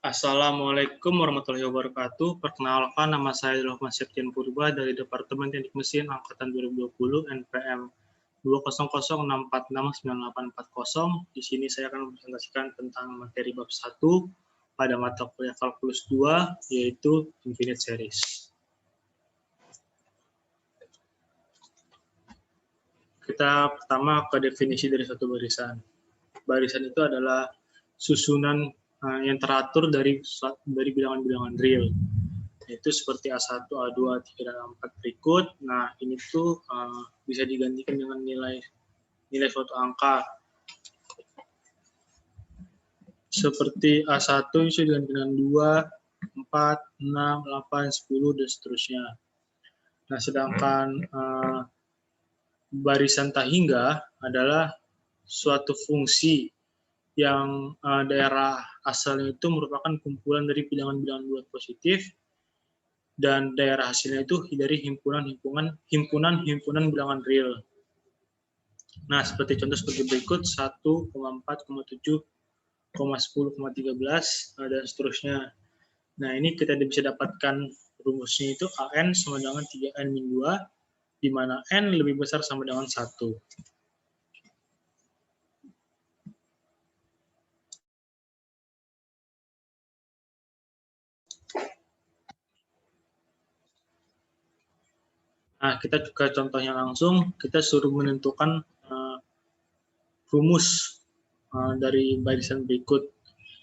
Assalamualaikum warahmatullahi wabarakatuh. Perkenalkan, nama saya Rahman Septian Purba dari Departemen Teknik Mesin Angkatan 2020 NPM 20064698840. Di sini saya akan mempresentasikan tentang materi bab 1 pada mata kuliah kalkulus 2, yaitu Infinite Series. Kita pertama ke definisi dari suatu barisan. Barisan itu adalah susunan yang teratur dari bilangan-bilangan real, yaitu seperti A1, A2, A3, dan A4 berikut. Nah, ini tuh bisa digantikan dengan nilai suatu angka. Seperti A1 bisa digantikan dengan 2, 4, 6, 8, 10, dan seterusnya. Nah, sedangkan barisan tak hingga adalah suatu fungsi yang daerah asalnya itu merupakan kumpulan dari bilangan-bilangan bulat positif dan daerah hasilnya itu dari himpunan bilangan real. Nah, seperti contoh seperti berikut, 1,4,7, 10,13 dan seterusnya. Nah, ini kita bisa dapatkan rumusnya itu AN sama dengan 3N-2, di mana N lebih besar sama dengan 1. Nah, kita juga contohnya langsung, kita suruh menentukan rumus dari barisan berikut.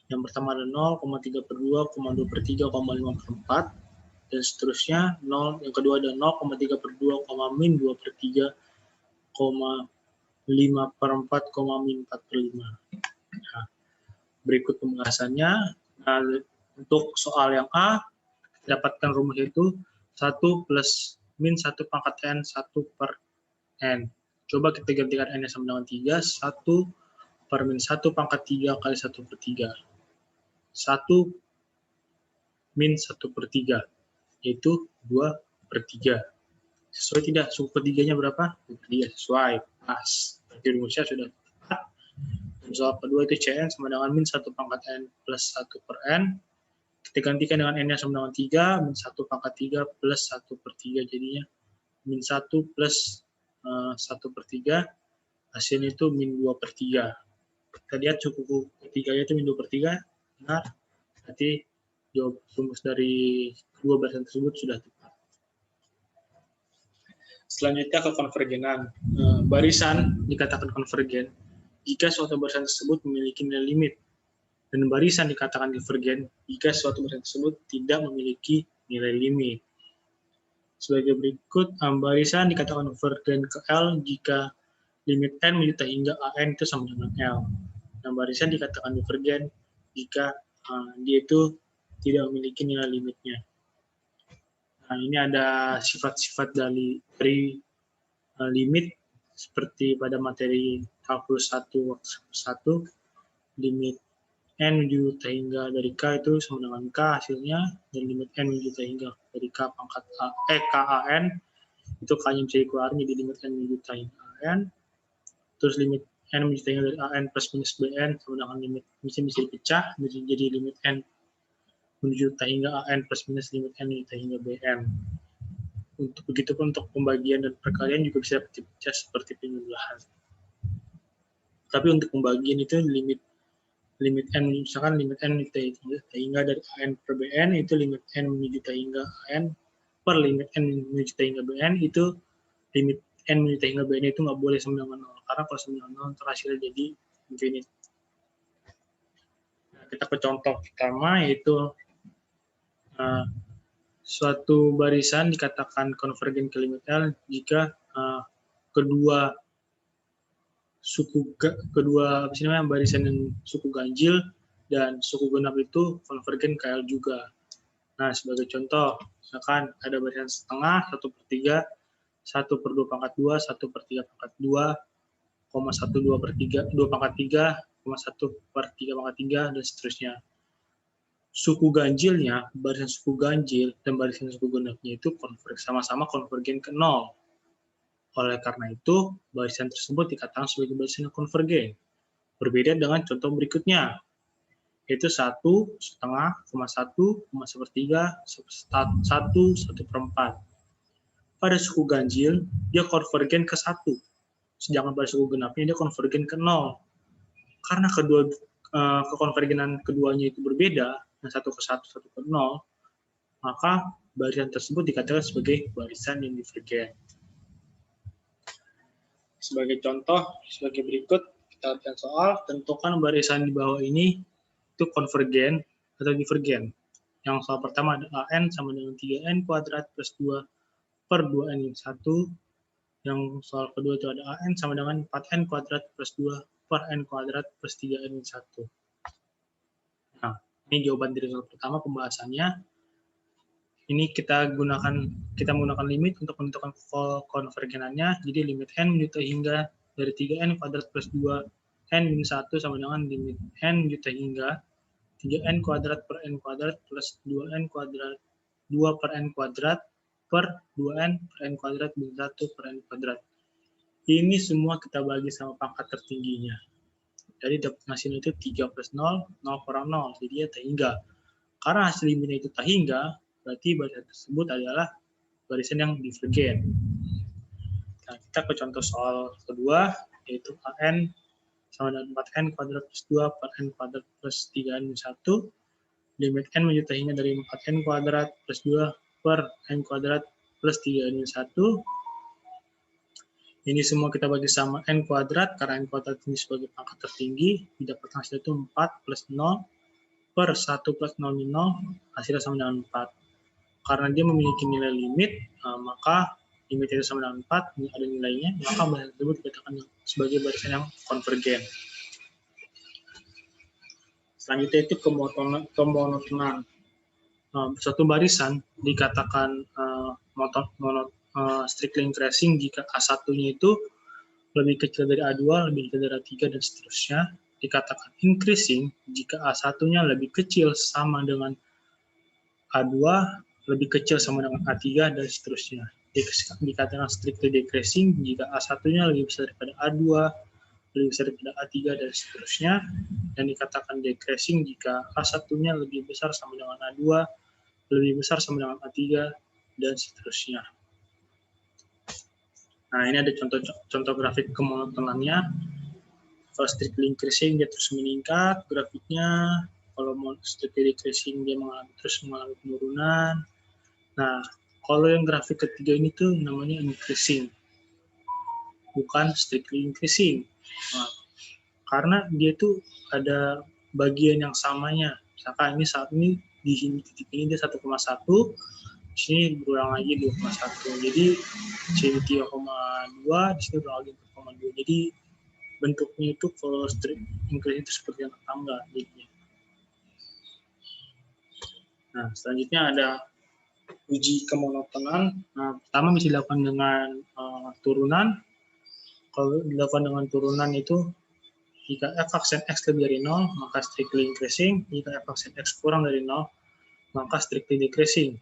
Yang pertama ada 0,3 per 2, 2 per 3, 5 per 4, dan seterusnya. 0, yang kedua ada 0,3 per 2, min 2 per 3, 5 per 4, min 4 per 5. Nah, berikut pembahasannya. Nah, untuk soal yang A, dapatkan rumus itu 1 plus min 1 pangkat N, 1 per N. Coba kita gantikan N-nya sama dengan 3, 1 per min 1 pangkat 3 kali 1 per 3. 1 min 1 per 3, yaitu 2 per 3. Sesuai tidak? Suku ketiganya berapa? 2 per 3, sesuai. Pas. Berarti rumusnya sudah tepat. Soal kedua itu Cn sama dengan min 1 pangkat N plus 1 per N. Kita gantikan dengan N-nya sama dengan 3, min 1 pangkat 3 plus 1 per 3, jadinya min 1 plus 1 per 3, hasilnya itu min 2 per 3. Kita lihat suku ketiganya itu min 2 per 3, benar. Berarti jawab rumus dari dua barisan tersebut sudah tepat. Selanjutnya ke konvergenan. Barisan dikatakan konvergen jika suatu barisan tersebut memiliki nilai limit, dan barisan dikatakan divergen jika suatu barisan tersebut tidak memiliki nilai limit. Sebagai berikut, barisan dikatakan konvergen ke L jika limit N menuju hingga AN itu sama dengan L. Dan barisan dikatakan divergen jika dia itu tidak memiliki nilai limitnya. Nah, ini ada sifat-sifat dari limit seperti pada materi kalkulus 1 limit N menuju hingga dari K itu sama dengan K hasilnya, dan limit N menuju hingga dari K pangkat KAN itu K-nya bisa dikeluarin jadi limit N menuju hingga AN. Terus limit N menuju hingga dari AN plus minus BN sama dengan limit bisa dipecah jadi limit N menuju hingga AN plus minus limit N menuju hingga BN. Begitupun untuk pembagian dan perkalian juga bisa dipecah seperti penjumlahan. Tapi untuk pembagian itu limit N, misalkan limit N hingga dari AN per BN, itu limit N menuju hingga AN per limit N menuju hingga BN, itu limit N menuju hingga BN itu nggak boleh sama dengan 0, karena kalau sama dengan 0 terhasilnya jadi infinite. Nah, kita ke contoh pertama, yaitu suatu barisan dikatakan konvergen ke limit L jika kedua barisan yang suku ganjil dan suku genap itu konvergen ke L juga. Nah, sebagai contoh, misalkan ada barisan setengah, 1 per 3, 1 per 2 pangkat 2, 1 per 3 pangkat 2, 1 2 per 3, 2 pangkat 3, 1 per 3 pangkat 3, dan seterusnya. Suku ganjilnya, barisan suku ganjil dan barisan suku genapnya itu sama-sama konvergen ke 0. Oleh karena itu, barisan tersebut dikatakan sebagai barisan yang konvergen. Berbeda dengan contoh berikutnya. yaitu 1,5, 1, 1/3, 1/4. Pada suku ganjil, dia konvergen ke 1. Sedangkan pada suku genapnya dia konvergen ke 0. Karena kekonvergenan keduanya itu berbeda, yang 1 ke 1, 1 ke 0, maka barisan tersebut dikatakan sebagai barisan yang divergen. Sebagai contoh, sebagai berikut, kita lihat soal, tentukan barisan di bawah ini itu konvergen atau divergen. Yang soal pertama ada AN sama dengan 3N kuadrat plus 2 per 2N min 1. Yang soal kedua itu ada AN sama dengan 4N kuadrat plus 2 per N kuadrat plus 3N min 1. Nah, ini jawaban dari soal pertama pembahasannya. Ini kita menggunakan limit untuk menentukan konvergenannya. Jadi limit N menjuta hingga dari 3N kuadrat plus 2N min 1 sama dengan limit N menjuta hingga 3N kuadrat per N kuadrat plus 2N kuadrat 2 per N kuadrat per 2N per N kuadrat min 1 per N kuadrat. Ini semua kita bagi sama pangkat tertingginya. Jadi dapat hasilnya itu 3 plus 0, 0 kurang 0. Jadi ya tak hingga. Karena hasil limitnya itu tak hingga, berarti barisan tersebut adalah barisan yang divergen. Nah, kita ke contoh soal kedua, yaitu AN sama dengan 4N kuadrat plus 2 per N kuadrat plus 3N min 1. Limit N menjuta hingga dari 4N kuadrat plus 2 per N kuadrat plus 3N min 1. Ini semua kita bagi sama N kuadrat, karena N kuadrat ini sebagai pangkat tertinggi, didapat hasil itu 4 plus 0 per 1 plus 0 min 0, hasilnya sama dengan 4. Karena dia memiliki nilai limit, maka limit itu sama dengan 4, ini ada nilainya, maka barisan tersebut dikatakan sebagai barisan yang konvergen. Selanjutnya itu kemonotonan. Suatu barisan dikatakan strictly increasing jika A1-nya itu lebih kecil dari A2, lebih kecil dari A3, dan seterusnya. Dikatakan increasing jika A1-nya lebih kecil sama dengan A2, lebih kecil sama dengan A3, dan seterusnya. Dikatakan strictly decreasing jika A1-nya lebih besar daripada A2, lebih besar daripada A3, dan seterusnya. Dan dikatakan decreasing jika A1-nya lebih besar sama dengan A2, lebih besar sama dengan A3, dan seterusnya. Nah, ini ada contoh grafik kemonotonannya. Kalau strictly increasing dia terus meningkat grafiknya, kalau strictly decreasing dia terus mengalami penurunan. Nah, kalau yang grafik ketiga ini tuh namanya increasing, bukan strictly increasing. Nah, karena dia tuh ada bagian yang samanya. Misalkan ini saat ini di sini titik ini dia 1,1, di sini berulang lagi 2,1. Jadi sini 3,2, di sini berulang lagi 4,2. Jadi bentuknya itu kalau straight increase itu seperti yang tangga jadinya. Nah, selanjutnya ada uji kemonotonan. Nah, pertama bisa dilakukan dengan turunan. Kalau dilakukan dengan turunan itu jika f aksen x lebih dari 0, maka strictly increasing. Jika f aksen x kurang dari 0, maka strictly decreasing.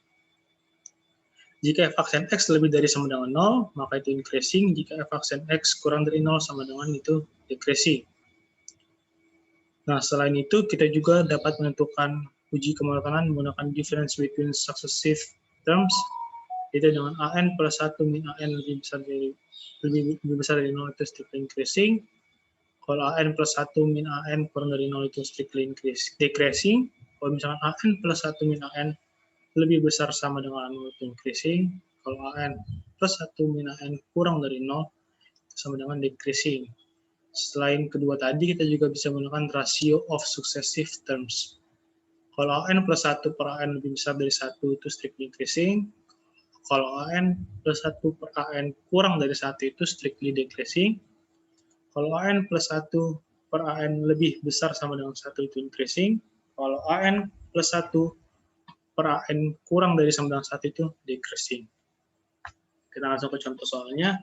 Jika f aksen x lebih dari sama dengan 0, maka itu increasing. Jika f aksen x kurang dari 0 sama dengan itu decreasing. Nah, selain itu, kita juga dapat menentukan uji kemonotonan menggunakan difference between successive terms, yaitu dengan AN plus 1 min AN lebih besar dari 0 itu strictly increasing. Kalau AN plus 1 min AN kurang dari 0 itu strictly decreasing. Kalau misalkan AN plus 1 min AN lebih besar sama dengan 0 itu increasing. Kalau AN plus 1 min AN kurang dari 0 itu sama dengan decreasing. Selain kedua tadi, kita juga bisa menggunakan ratio of successive terms. Kalau AN plus 1 per AN lebih besar dari 1 itu strictly increasing. Kalau AN plus 1 per AN kurang dari 1 itu strictly decreasing. Kalau AN plus 1 per AN lebih besar sama dengan 1 itu increasing. Kalau AN plus 1 per AN kurang dari sama dengan 1 itu decreasing. Kita langsung ke contoh soalnya.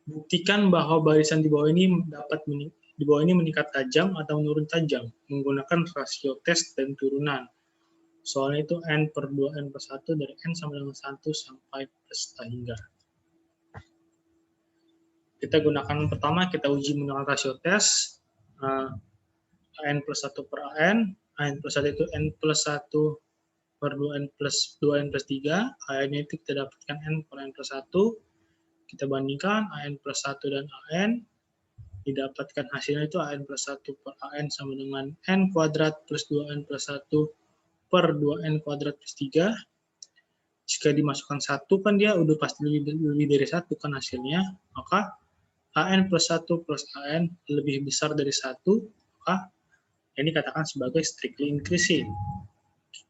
Buktikan bahwa barisan di bawah ini meningkat tajam atau menurun tajam menggunakan rasio tes dan turunan. Soalnya itu N per 2 N per 1 dari N sama dengan 1 sampai plus tak hingga. Kita gunakan pertama, kita uji menggunakan rasio tes. N plus 1 per AN, AN plus 1 itu N plus 1 per 2N plus 3. AN itu kita dapatkan N per N plus 1. Kita bandingkan AN plus 1 dan AN. Didapatkan hasilnya itu AN plus 1 per AN sama dengan N kuadrat plus 2N plus 1 per 2N kuadrat plus 3. Jika dimasukkan 1 kan dia udah pasti lebih dari 1 kan hasilnya. Maka AN plus 1 plus AN lebih besar dari 1. Maka ini dikatakan sebagai strictly increasing.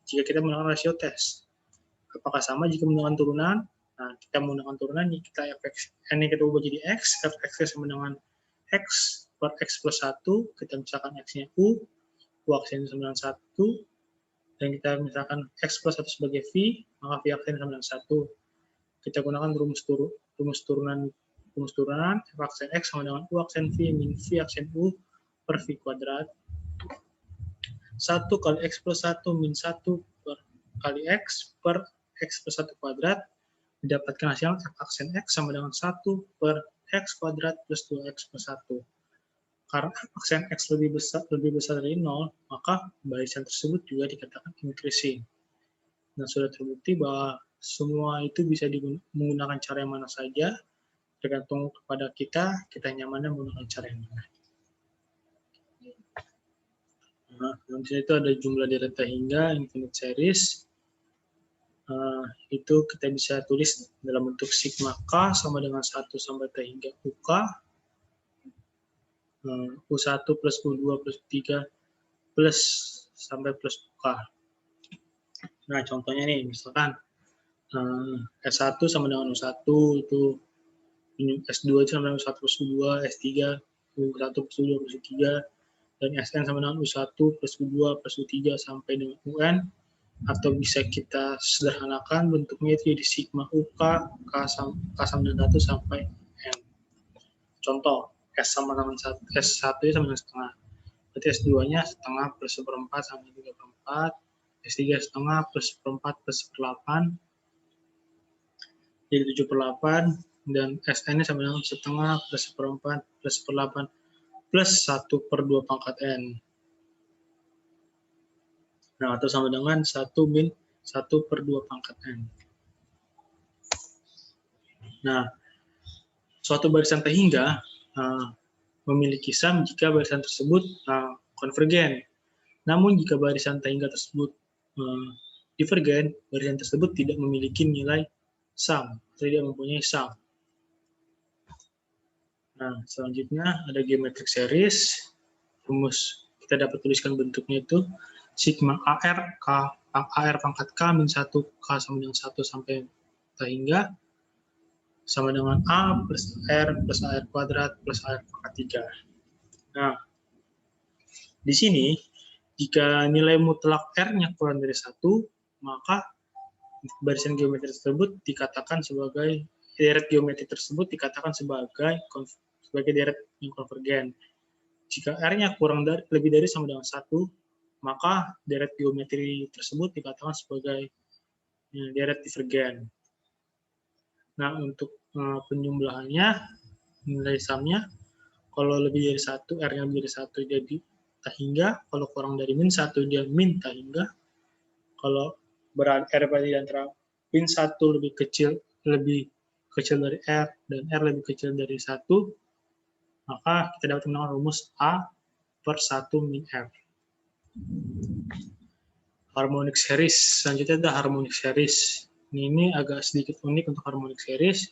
Jika kita menggunakan rasio tes. Apakah sama jika menggunakan turunan? Nah, kita menggunakan turunan, kita fx, n yang kita ubah jadi x, fx sama dengan x per x plus 1, kita misalkan x-nya u aksen sama dengan 1, dan kita misalkan x plus 1 sebagai v, maka v aksen sama dengan 1. Kita gunakan rumus turunan, f aksen x sama dengan u aksen v min v aksen u per v kuadrat. 1 kali x plus 1 min 1 per kali x per x plus 1 kuadrat, didapatkan hasil f aksen x sama dengan 1 per x kuadrat plus 2x plus 1. Karena f aksen x lebih besar dari 0, maka barisan tersebut juga dikatakan increasing. Nah, sudah terbukti bahwa semua itu bisa menggunakan cara yang mana saja, tergantung kepada kita nyamannya menggunakan cara yang mana. Nah, nanti itu ada jumlah deret hingga infinite series. Itu kita bisa tulis dalam bentuk sigma k sama dengan 1 sampai t hingga uk, u1 plus u2 plus u3 plus sampai plus uk. Nah, contohnya nih, misalkan S1 sama dengan U1 itu, S2 itu sama dengan U1 plus U2, S3 U1 plus U2 plus U3, dan Sn sama dengan U1 plus U2 plus U3 sampai dengan UN, atau bisa kita sederhanakan bentuknya itu jadi sigma UK, K sama dengan 1 sampai N. Contoh, S sama dengan 1, S1 sama dengan setengah, berarti S2-nya setengah plus seperempat sampai 3/4, S3 setengah plus seperempat plus seperlapan, jadi 7/8, dan Sn-nya sama dengan setengah plus seperempat plus seperlapan plus 1/2 pangkat N. Nah, atau sama dengan 1 min 1/2 pangkat N. Nah, suatu barisan T hingga memiliki sum jika barisan tersebut konvergen. Namun, jika barisan T hingga tersebut divergen, barisan tersebut tidak memiliki nilai sum, tidak mempunyai sum. Nah, selanjutnya ada geometric series. Rumus kita dapat tuliskan bentuknya itu sigma AR pangkat K min 1 K sama dengan 1 sampai T hingga sama dengan A plus AR kuadrat plus AR pangkat 3. Nah, di sini jika nilai mutlak R-nya kurang dari 1, maka barisan geometri tersebut dikatakan sebagai deret geometri tersebut dikatakan sebagai deret yang konvergen. Jika R-nya lebih dari sama dengan 1, maka deret geometri tersebut dikatakan sebagai deret divergen. Nah, untuk penjumlahannya, nilai sumnya, kalau lebih dari 1, R-nya lebih dari 1 jadi T hingga, kalau kurang dari min 1 dia min T hingga, kalau R berada di antara min 1 lebih kecil dari R, dan R lebih kecil dari 1, maka kita dapat menggunakan rumus A per 1 min R. Harmonic series, selanjutnya ada harmonic series. Ini agak sedikit unik untuk harmonic series.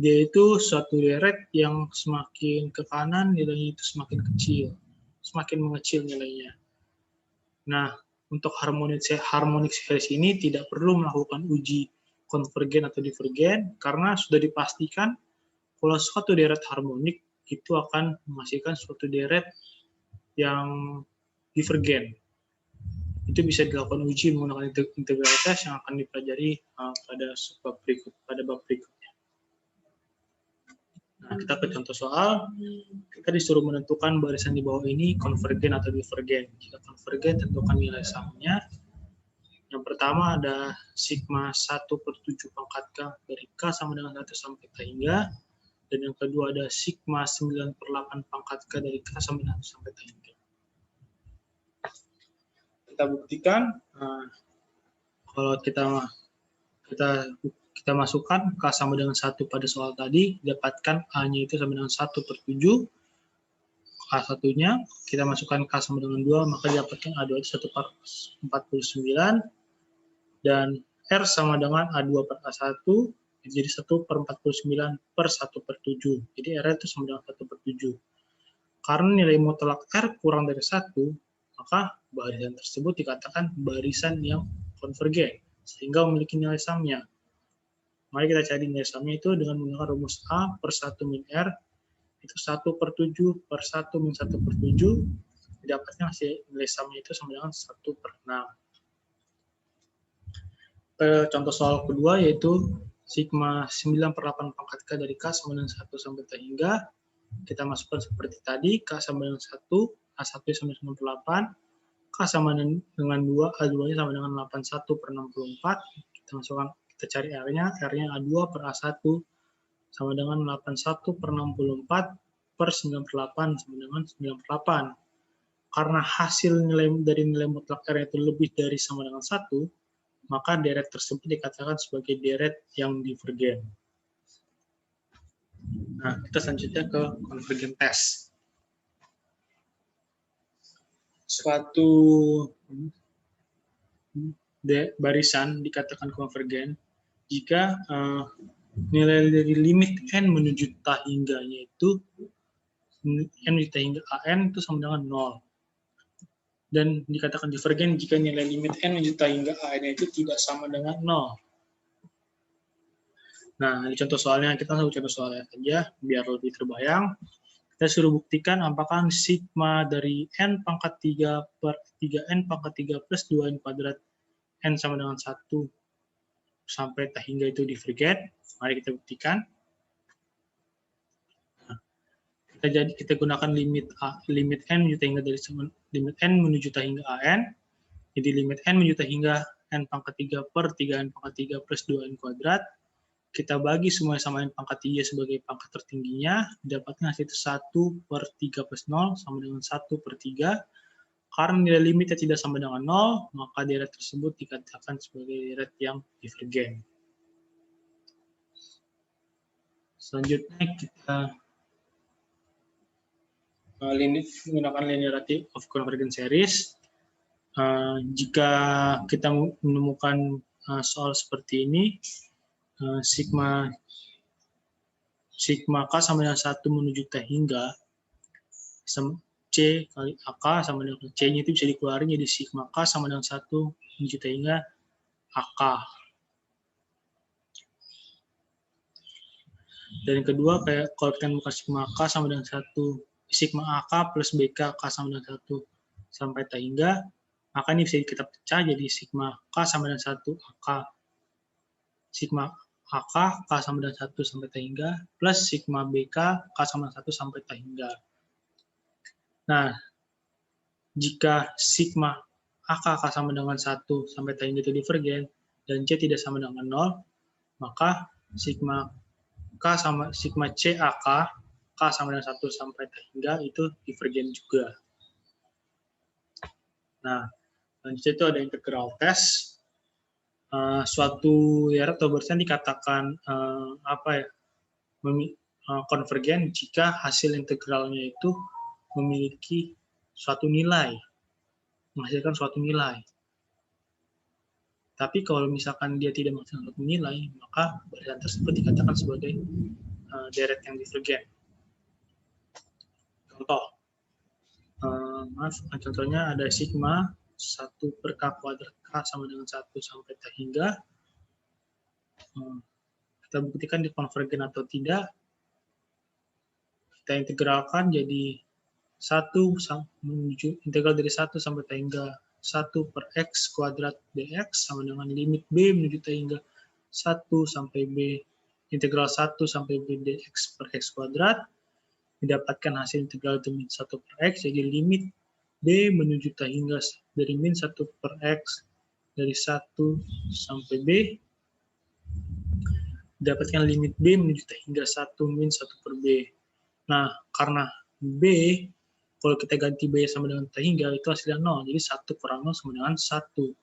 Dia itu suatu deret yang semakin ke kanan nilainya itu semakin kecil, semakin mengecil nilainya. Nah, untuk harmonic series ini tidak perlu melakukan uji konvergen atau divergen karena sudah dipastikan kalau suatu deret harmonik itu akan menghasilkan suatu deret yang divergen. Itu bisa dilakukan uji menggunakan integralitas yang akan dipelajari pada bab berikutnya. Nah, kita ke contoh soal. Kita disuruh menentukan barisan di bawah ini konvergen atau divergen. Jika konvergen, tentukan nilai sumnya. Yang pertama ada sigma 1/7 pangkat K dari K sama dengan 1 sampai K hingga. Dan yang kedua ada sigma 9/8 pangkat K dari K sama dengan 1 sampai T hingga. kita buktikan. Kalau kita masukkan K sama dengan 1 pada soal tadi, dapatkan A-nya itu sama dengan 1/7. K1-nya, kita masukkan K sama dengan 2, maka didapatkan A2 itu 1/49, dan R sama dengan A2/A1, jadi 1/49/1/7. Jadi R itu sama dengan 1/7. Karena nilai mutlak R kurang dari 1, maka barisan tersebut dikatakan barisan yang konvergen, sehingga memiliki nilai samnya. Mari kita cari nilai samnya itu dengan menggunakan rumus A per 1 min R, itu 1/7/1 min 1/7, didapatkan hasil nilai samnya itu sama dengan 1/6. Contoh soal kedua yaitu sigma 9/8 pangkat K dari K sama dengan 1 sampai T hingga, kita masukkan seperti tadi, K sama dengan 1, A1 sama dengan 98, K sama dengan 2, A2-nya sama dengan 81/64, kita cari R-nya A2/A1 sama dengan 81/64/98 sama dengan 98. Karena hasil dari nilai mutlak R itu lebih dari sama dengan 1, maka deret tersebut dikatakan sebagai deret yang divergen. Nah, kita selanjutnya ke konvergen test. Suatu barisan dikatakan konvergen jika nilai dari limit n menuju t hingganya itu n menuju t hingga an itu sama dengan 0. Dan dikatakan divergen jika nilai limit n menuju t hingga an itu tidak sama dengan 0. Nah, di contoh soalnya, kita langsung contoh soalnya saja, biar lebih terbayang. Kita suruh buktikan apakah sigma dari n pangkat 3 per 3n pangkat 3 plus 2n kuadrat n sama dengan 1 sampai t hingga itu divergen. Mari kita buktikan. Nah, kita gunakan limit n menuju t hingga dari limit n menuju t hingga an. Jadi limit n menuju t hingga n pangkat 3 per 3n pangkat 3 plus 2n kuadrat. Kita bagi semua sama n pangkat 3 sebagai pangkat tertingginya, didapatkan hasil itu 1/3 plus 0 sama dengan 1/3. Karena nilai limitnya tidak sama dengan 0, maka deret tersebut dikatakan sebagai deret yang divergen. Selanjutnya kita menggunakan linearity of convergence series. Jika kita menemukan soal seperti ini, sigma K sama dengan 1 menuju T hingga C kali AK sama dengan C-nya itu bisa dikeluarin jadi sigma K sama dengan 1 menuju T hingga AK. Dan yang kedua, kalau kita menemukan sigma K sama dengan 1, sigma AK plus BK K sama dengan 1 sampai T hingga, maka ini bisa kita pecah jadi sigma K sama dengan 1 AK. Sigma AK, K sama dengan 1 sampai T hingga, plus sigma BK, K sama dengan 1 sampai T hingga. Nah, jika sigma AK, K sama dengan 1 sampai T hingga itu divergen, dan C tidak sama dengan 0, maka sigma C AK, K sama dengan 1 sampai T hingga itu divergen juga. Nah, selanjutnya itu ada integral test. Suatu deret atau barisan dikatakan konvergen jika hasil integralnya itu memiliki suatu nilai, menghasilkan suatu nilai. Tapi kalau misalkan dia tidak menghasilkan suatu nilai, maka barisan tersebut dikatakan sebagai deret yang divergen. Contoh, contohnya ada sigma 1 per K kuadrat K sama dengan 1 sampai T hingga. Kita buktikan di konvergen atau tidak. Kita integralkan jadi 1 menuju integral dari 1 sampai T hingga 1 per X kuadrat dx sama dengan limit B menuju T hingga 1 sampai B integral 1 sampai B dx per X kuadrat. Didapatkan hasil integral itu min 1 per X, jadi limit B menuju T hingga dari min 1 per X dari 1 sampai B. Dapatkan limit B menuju T hingga 1 min 1 per B. Nah, karena B Kalau kita ganti B sama dengan T hingga, itu hasilnya 0. Jadi 1 kurang 0 sama dengan 1.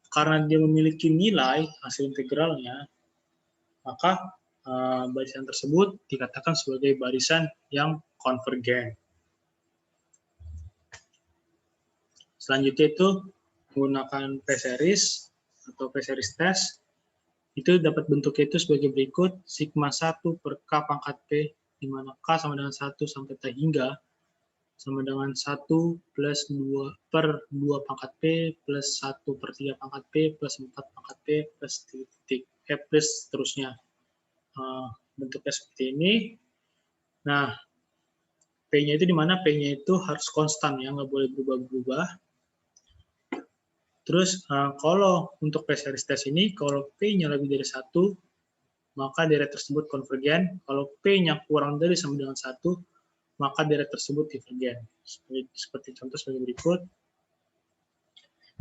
Karena dia memiliki nilai hasil integralnya, maka barisan tersebut dikatakan sebagai barisan yang konvergen. Selanjutnya itu menggunakan P-series atau P-series test, itu dapat bentuknya itu sebagai berikut: sigma 1 per K pangkat P, di mana K sama dengan 1 sampai T hingga, sama dengan 1 plus 2 per 2 pangkat P, plus 1 per 3 pangkat P, plus 4 pangkat P, plus titik, plus seterusnya. Bentuknya seperti ini. Nah, P-nya itu di mana P-nya itu harus konstan, ya, nggak boleh berubah-berubah. Terus kalau untuk P-series test ini, kalau P-nya lebih dari 1, maka deret tersebut konvergen. Kalau P-nya kurang dari sama dengan 1, maka deret tersebut divergen. Seperti contoh sebagai berikut.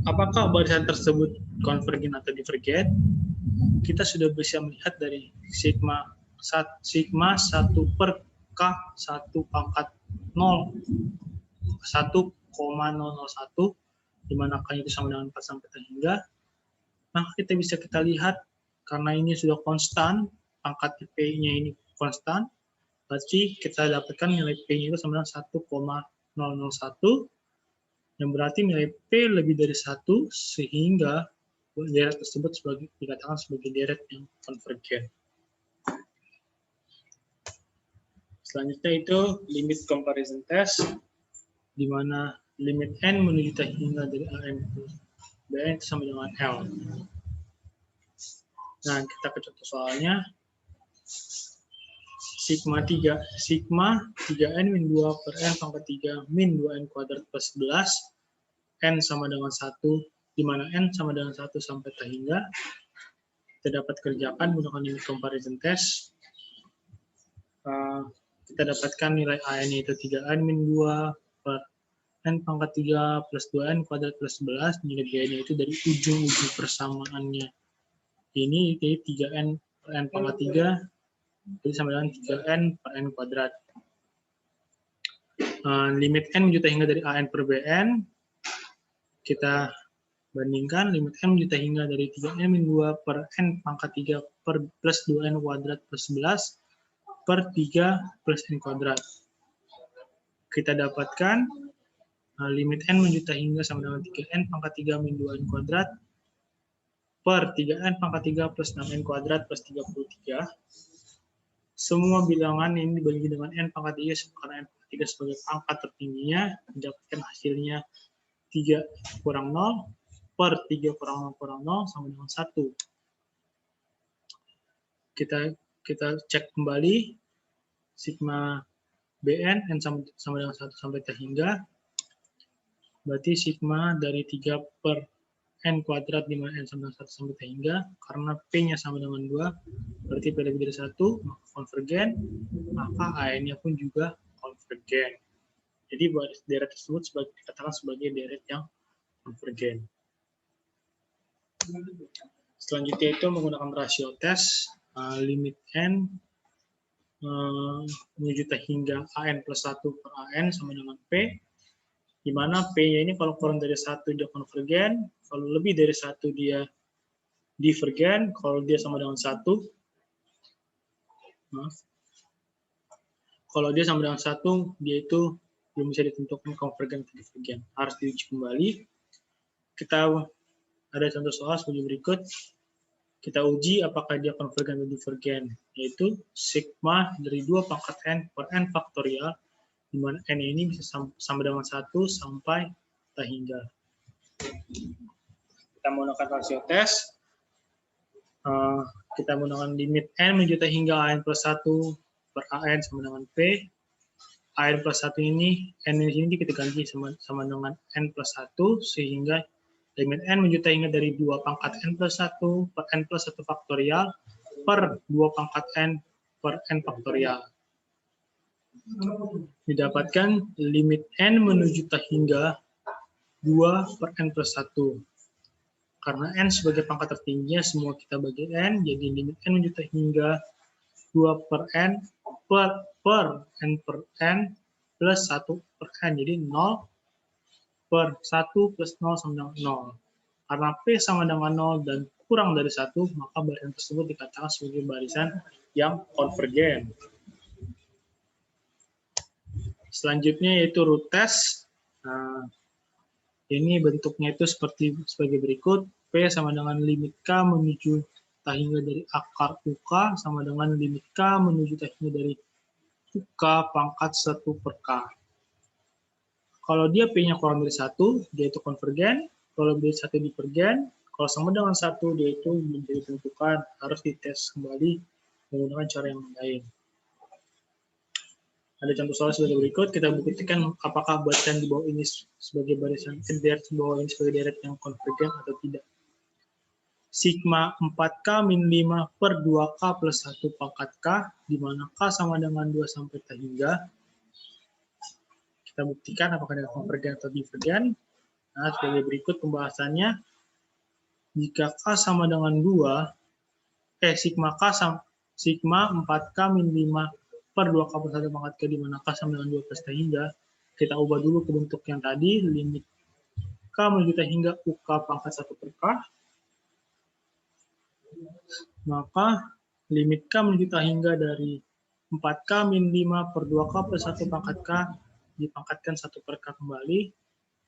Apakah barisan tersebut konvergen atau divergen? Kita sudah bisa melihat dari sigma 1 per K 1 pangkat 0, 1,001, di mana K itu sama dengan 4 sampai T hingga. Maka kita bisa lihat, karena ini sudah konstan, pangkat P-nya ini konstan, berarti kita dapatkan nilai P-nya itu sama dengan 1,001, yang berarti nilai P lebih dari 1, sehingga deret tersebut dikatakan sebagai deret yang konvergen. Selanjutnya itu limit comparison test, di mana limit N menuju T hingga dari AN plus BN sama dengan L. Nah, kita ke contoh soalnya. Sigma 3N min 2 per N pangkat 3 min 2N kuadrat plus 11, N sama dengan 1, di mana N sama dengan 1 sampai T hingga. Kita dapat kerjakan menggunakan limit comparison test. Kita dapatkan nilai AN itu 3N min 2 per N pangkat 3 plus 2N kuadrat plus 11, nilai B-nya itu dari ujung-ujung persamaannya. Ini jadi 3N per N pangkat 3, jadi sama dengan 3N per N kuadrat. Limit N menuju T hingga dari AN per BN, kita bandingkan limit N menuju T hingga dari 3N min 2 per N pangkat 3 per plus 2N kuadrat plus 11 per 3 plus N kuadrat. Kita dapatkan limit N menuju T hingga sama dengan 3N pangkat 3 min 2N kuadrat per 3N pangkat 3 plus 6N kuadrat plus 33. Semua bilangan ini dibagi dengan N pangkat 3, karena N pangkat 3 sebagai pangkat tertingginya, didapatkan hasilnya 3 kurang 0 per 3 kurang 0 kurang 0 sama dengan 1. Kita cek kembali sigma BN, N sama dengan 1 sampai T hingga, berarti sigma dari 3 per N kuadrat, di mana N sama dengan 1 sampai T hingga, karena P-nya sama dengan 2, berarti P lebih dari 1, maka konvergen, maka AN-nya pun juga konvergen. Jadi deret tersebut dikatakan sebagai deret yang konvergen. Selanjutnya itu menggunakan rasio tes, limit N menuju T hingga AN plus 1 per AN sama dengan P, di mana P-nya ini kalau kurang dari 1 dia konvergen, kalau lebih dari 1 dia divergen, kalau dia sama dengan 1, kalau dia sama dengan 1, dia itu belum bisa ditentukan konvergen atau divergen. Harus diuji kembali. Kita ada contoh soal sebagai berikut. Kita uji apakah dia konvergen atau divergen, yaitu sigma dari 2 pangkat N per N faktorial, di mana N ini bisa sama dengan 1 sampai T hingga. Kita menggunakan rasio tes. Kita menggunakan limit N menuju T hingga AN plus 1 per AN sama dengan P. AN plus 1 ini, N di sini kita ganti sama dengan N plus 1, sehingga limit N menuju T hingga dari 2 pangkat N plus 1 per N plus 1 faktorial per 2 pangkat N per N faktorial. Didapatkan limit N menuju T hingga 2 per N plus 1. Karena N sebagai pangkat tertingginya, semua kita bagi N, jadi limit N menuju T hingga 2 per N per N per N plus 1 per n. Jadi 0 per 1 plus 0 sama dengan 0. Karena P sama dengan 0 dan kurang dari 1, maka barisan tersebut dikatakan sebagai barisan yang konvergen. Selanjutnya yaitu root test. Nah, ini bentuknya itu sebagai berikut. P sama dengan limit K menuju tak hingga dari akar UK sama dengan limit K menuju tak hingga dari UK pangkat 1 per K. Kalau dia P-nya kurang dari 1, dia itu konvergen. Kalau lebih dari 1 divergen. Kalau sama dengan 1, dia itu menjadi ditentukan. Harus dites kembali menggunakan cara yang lain. Ada contoh soal sebagai berikut. Kita buktikan apakah barisan di bawah ini sebagai barisan deret di bawah ini sebagai deret yang konvergen atau tidak. Sigma 4K min 5 per 2K plus 1 pangkat K, di mana K sama dengan 2 sampai tak hingga. Kita buktikan apakah dia konvergen atau divergen. Nah, sebagai berikut pembahasannya. Jika K sama dengan 2, sigma 4K min 5 per 2K plus 1 pangkat K, di mana K sama dengan 2 plus tak hingga. Kita ubah dulu ke bentuk yang tadi, limit K menuju tak hingga UK pangkat 1 per K. Maka limit K menuju tak hingga dari 4K min 5 per 2K plus 1 pangkat K dipangkatkan 1 per K kembali.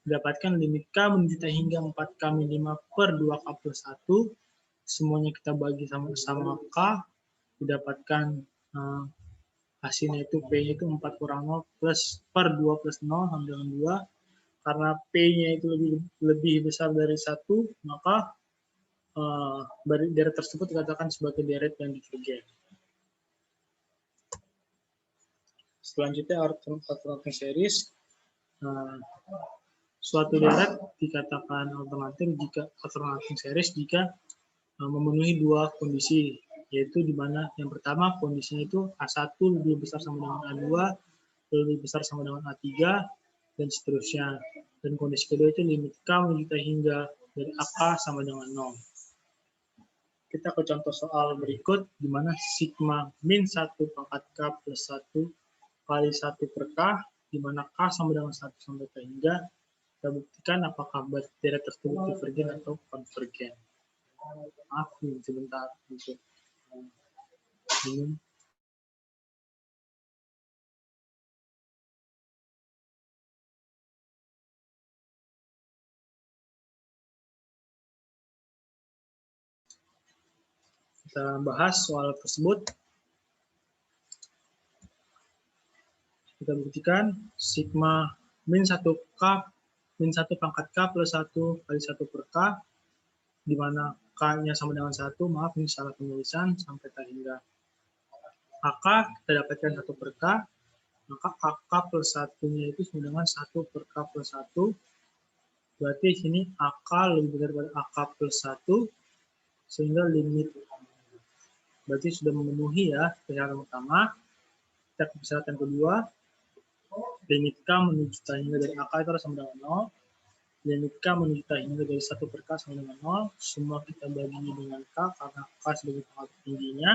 Dapatkan limit K menuju tak hingga 4K min 5 per 2K plus 1. Semuanya kita bagi sama-sama K. Didapatkan hasilnya itu P-nya itu 4 kurang 0 plus per 2 plus 0 sama dengan 2. Karena P-nya itu lebih besar dari 1, maka deret tersebut dikatakan sebagai deret yang divergen. Selanjutnya alternating series. Suatu deret dikatakan alternatif jika alternating series jika memenuhi dua kondisi, yaitu di mana yang pertama kondisinya itu A1 lebih besar sama dengan A2, lebih besar sama dengan A3, dan seterusnya. Dan kondisi kedua itu limit K menuju hingga dari AK sama dengan 0. Kita ke contoh soal berikut, di mana sigma min 1 pangkat K plus 1 kali 1 per K, di mana K sama dengan 1 sampai K hingga. Kita buktikan apakah deret tersebut divergen atau konvergen. Maaf, sebentar untuk minum. Kita bahas soal tersebut. Kita buktikan sigma min 1K min 1 pangkat K plus 1 kali 1 per K, di mana K-nya sama dengan 1, maaf ini salah penulisan, sampai tak hingga AK, kita dapatkan 1 per K, maka AK plus 1-nya itu sama dengan 1 per K plus 1, berarti di sini AK lebih besar dari AK plus 1, sehingga limit, berarti sudah memenuhi ya persyaratan pertama. Kita ke persyaratan kedua, limit K menuju hingga dari AK itu sama dengan 0, limit K menuju hingga dari 1 per K sama dengan 0, semua kita bagi dengan K, karena K sebagai pangkat tingginya,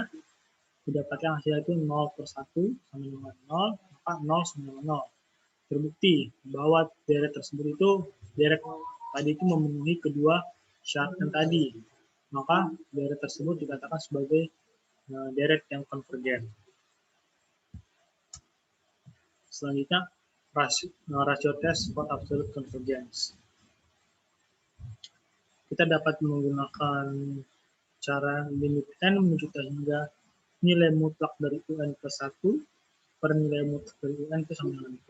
didapatkan hasilnya itu 0 per 1 sama dengan 0, maka 0 sama dengan 0. Terbukti bahwa deret tersebut itu, deret tadi itu memenuhi kedua syarat yang tadi, maka deret tersebut dikatakan sebagai deret yang konvergen. Selanjutnya, rasio tes for absolute convergence. Kita dapat menggunakan cara limit n menuju hingga nilai mutlak dari UN plus 1 per nilai mutlak dari UN itu sama dengan P.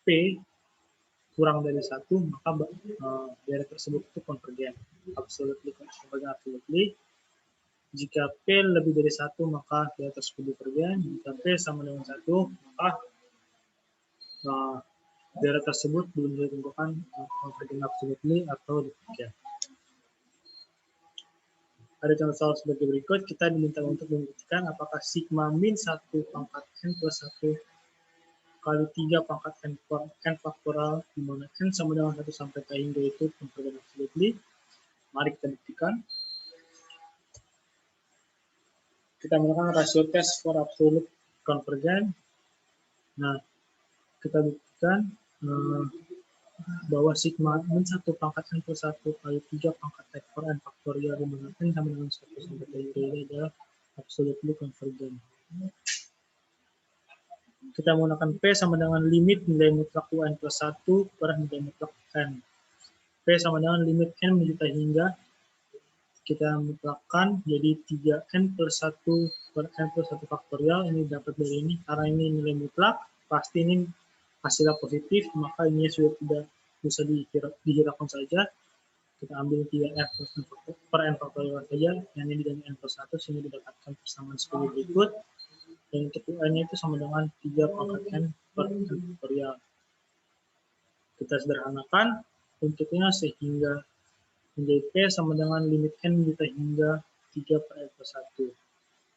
P kurang dari 1, maka deret tersebut itu konvergen. Absolutely konvergen absolutely. Jika P lebih dari 1, maka deret tersebut divergen. Jika P sama dengan 1, maka deret tersebut belum ditentukan konvergen absolutely atau divergen. Ada contoh soal sebagai berikut, kita diminta untuk membuktikan apakah sigma min 1 pangkat n plus 1 kali 3 pangkat n faktoral, di mana n sama dengan 1 sampai k hingga itu konvergen absolutely. Mari kita buktikan. Kita menggunakan rasio tes for absolute convergence. Nah, kita buktikan bahwa sigma min 1 pangkat n plus 1 kali 3 pangkat n per n faktorial di mana n sama dengan 1 sampai ke ini adalah absolutely convergent. Kita menggunakan P sama dengan limit nilai mutlak UN plus 1 per nilai mutlak N. P sama dengan limit N menjuta hingga kita mutlakkan jadi 3N plus 1 per N plus 1 faktorial. Ini dapat dari ini, karena ini nilai mutlak, pasti ini hasilnya positif, maka ini sudah tidak bisa dihiraukan saja. Kita ambil 3F per N faktorial saja, yang ini dengan N plus 1, sehingga didapatkan persamaan sebagai berikut. Dan untuk UN-nya itu sama dengan 3 pangkat N per N faktorial. Kita sederhanakan bentuknya sehingga menjadi P sama dengan limit N juta hingga 3 per N plus 1.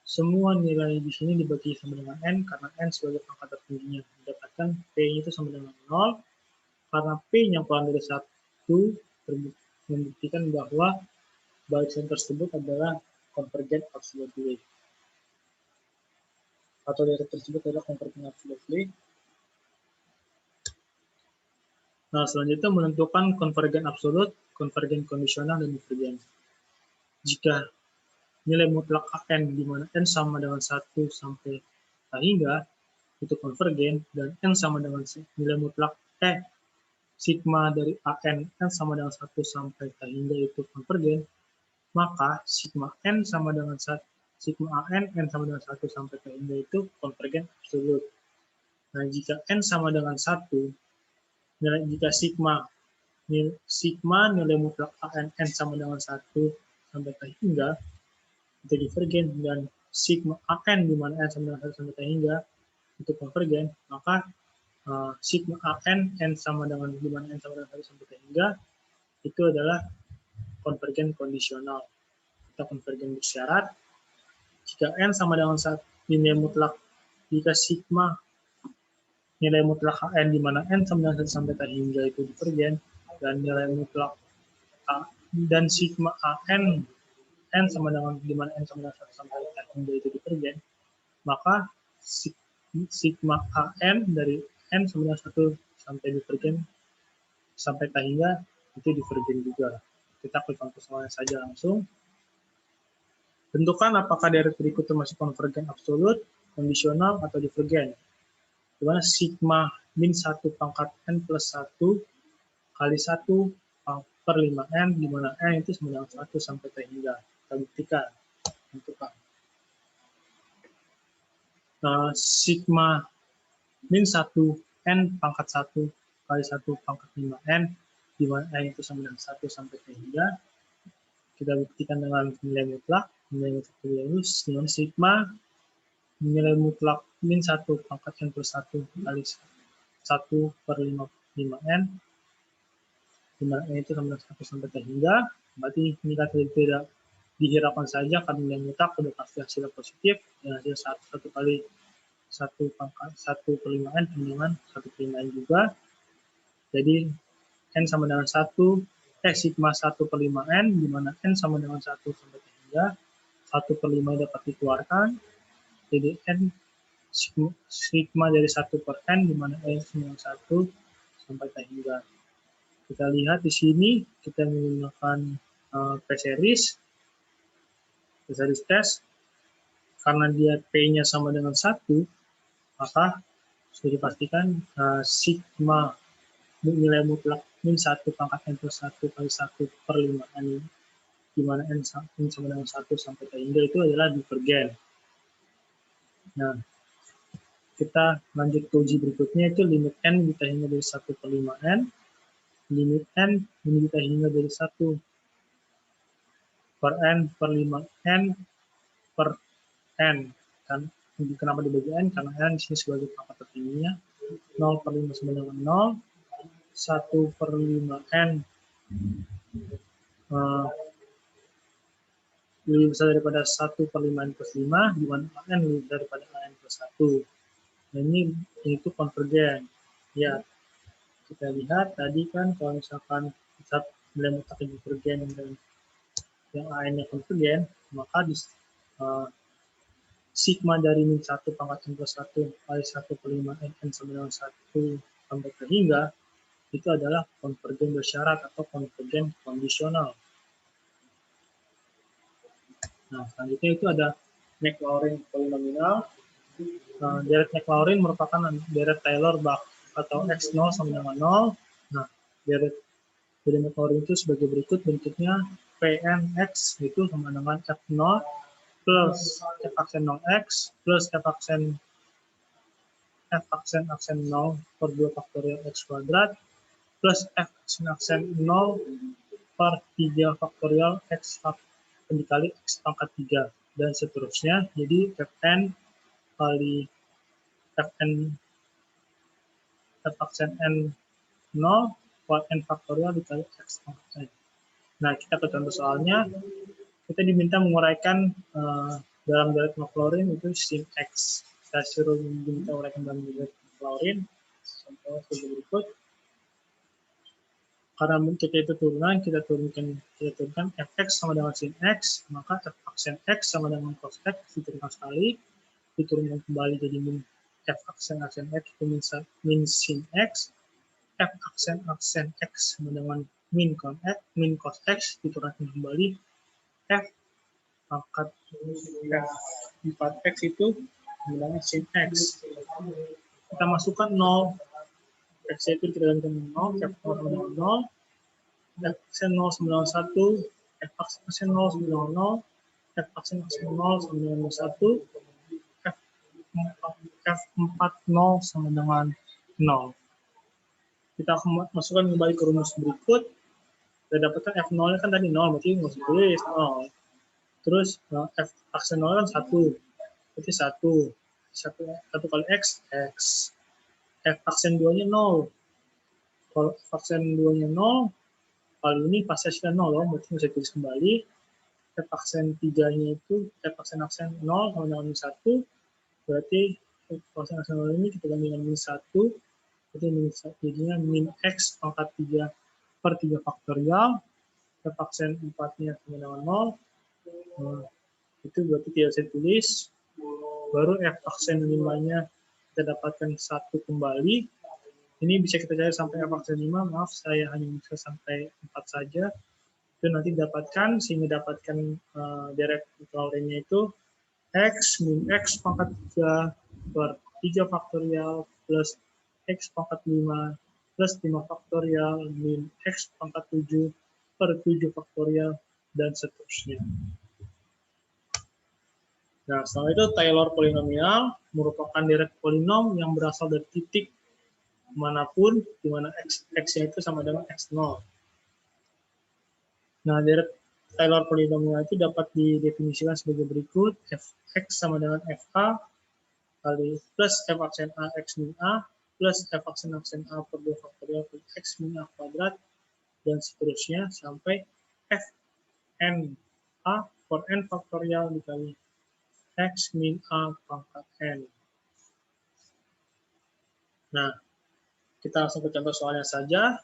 Semua nilai di sini dibagi sama dengan N, karena N sebagai pangkat tertingginya. Didapatkan P itu sama dengan 0, karena P-nya kurang dari 1, membuktikan bahwa barisan tersebut adalah convergent absolutely. Atau dari tersebut adalah convergent absolutely. Nah, selanjutnya menentukan konvergen absolut, konvergen kondisional, dan divergen. Jika nilai mutlak AN di mana N sama dengan 1 sampai K hingga, itu konvergen, dan N sama dengan nilai mutlak sigma dari AN, N sama dengan 1 sampai K hingga itu konvergen, maka sigma N sama dengan 1, sigma AN, N sama dengan 1 sampai K hingga itu konvergen absolut. Nah, jika N sama dengan 1, jika sigma nilai mutlak AN N sama dengan 1 sampai K hingga itu divergen, dan sigma AN di mana N sama dengan 1 sampai K hingga itu konvergen, maka sigma AN N sama dengan di mana N sama dengan 1 sampai K hingga itu adalah konvergen kondisional atau konvergen bersyarat. Jika N sama dengan 1 nilai mutlak, jika sigma nilai mutlak AN di mana N sama dengan 1 sampai K hingga itu divergen, dan nilai mutlak dan sigma AN N sama dengan di mana N sama dengan 1 sampai K hingga itu divergen, maka sigma AN dari N sama dengan 1 sampai divergen sampai K hingga itu divergen juga. Kita klik persoalannya saja langsung. Tentukan apakah dari berikut termasuk konvergen absolut, kondisional, atau divergen. Di mana sigma min 1 pangkat N plus 1 kali 1 per 5N, di mana N itu sama dengan 1 sampai K hingga. Kita buktikan. Tentukan. Sigma min 1 N pangkat 1 kali 1 pangkat 5N, di mana N itu sama dengan 1 sampai K hingga. Kita buktikan dengan nilai mutlak. Nilai mutlak itu dengan sigma nilai mutlak min 1 pangkat N plus 1 kali 1 per 5N, di mana N itu sama dengan 1 sampai K hingga. Berarti ini tidak dihiraukan saja, karena nilai mutlak sudah pasti hasilnya positif, dan hasil 1 kali 1 pangkat 1 per 5N dengan 1 per 5N juga. Jadi N sama dengan 1, sigma 1 per 5N, di mana N sama dengan 1 sampai K hingga, 1 per 5 dapat dikeluarkan, jadi N sigma dari 1 per N, di mana N sama dengan 1 sampai K hingga. Kita lihat di sini, kita menggunakan P-series test, karena dia P-nya sama dengan 1, maka sudah dipastikan sigma nilai mutlak min 1 pangkat N plus 1 kali 1 per 5N, di mana N sama dengan 1 sampai K hingga itu adalah divergen. Nah, kita lanjut ke uji berikutnya, itu limit N kita hingga dari 1 per 5N, limit N kita hingga dari 1 per N per 5N per N. Kan, kenapa dibagi N? Karena N di sini sebagai pangkat tertingginya, 0 per 5 sama dengan 0, 1 per 5N lebih besar daripada 1 per 5N plus 5, di mana N lebih besar daripada N plus 1. Nah, ini itu konvergen. Ya, kita lihat tadi kan kalau misalkan kita nilai mutlak divergen dan yang lainnya konvergen, maka sigma dari min 1 pangkat n plus 1 kali 1 per 5 n sama dengan 1 sampai ke hingga, itu adalah konvergen bersyarat atau konvergen kondisional. Nah, selanjutnya itu ada Maclaurin polinomial. Deret Maclaurin merupakan deret Taylor-Bach atau x0 sama dengan 0. Nah, deret Maclaurin itu sebagai berikut bentuknya. Pnx itu sama dengan f0 plus f aksen 0x plus f aksen 0 per 2 faktorial x kuadrat plus f aksen 0 per 3 faktorial x dikali x pangkat 3 dan seterusnya. Jadi fn kali fn f aksen n 0 per n faktorial dikali x pangkat n. Nah, kita ke contoh soalnya. Kita diminta menguraikan dalam deret Maclaurin itu sin x. Kita suruh diminta menguraikan dalam deret Maclaurin. Contoh sebagai berikut. Karena bentuknya itu turunan, kita turunkan fx sama dengan sin x, maka f aksen x sama dengan cos x diturunkan sekali, diturunkan kembali jadi min f aksen x itu min sin x, f aksen x sama dengan min cos x diturunkan kembali, f pangkat f 4x itu bilangnya sin x. Kita masukkan 0, x itu kita ganti dengan 0, f sama dengan 0, f aksen 0 sama dengan 1, f aksen 0 sama dengan 0, f aksen 0 sama dengan 1, f4 0 sama dengan 0. Kita masukkan kembali ke rumus berikut. Kita dapatkan f0 kan tadi 0, berarti nggak usah tulis 0. Terus f aksen 0 kan 1, berarti 1 kali x, x. F aksen 2-nya 0. Kalau f aksen 2-nya 0, kali ini pasti hasilnya 0 loh, berarti bisa tulis kembali. F aksen 3-nya itu, f aksen 0 sama dengan min 1, berarti f aksen 0 ini kita ganti dengan min 1, berarti jadinya min x pangkat 3 per 3 faktorial, f aksen 4-nya sama dengan 0, nah, itu berarti tidak saya tulis. Baru f aksen 5-nya kita dapatkan 1 kembali. Ini bisa kita cari sampai f aksen 5, maaf saya hanya bisa sampai 4 saja. Itu nanti dapatkan, sehingga dapatkan deret Maclaurinnya itu x min x pangkat 3 per 3 faktorial plus x pangkat 5 plus 5 faktorial min x pangkat 7 per 7 faktorial dan seterusnya. Nah, setelah itu Taylor polinomial merupakan deret polinom yang berasal dari titik manapun di mana x-nya itu sama dengan x0. Nah, deret Taylor polinomial itu dapat didefinisikan sebagai berikut. Fx sama dengan fa kali plus f aksen a x min a plus f aksen a per 2 faktorial x min a kuadrat dan seterusnya sampai fn a per n faktorial dikali x min a pangkat n. Nah, kita langsung ke contoh soalnya saja.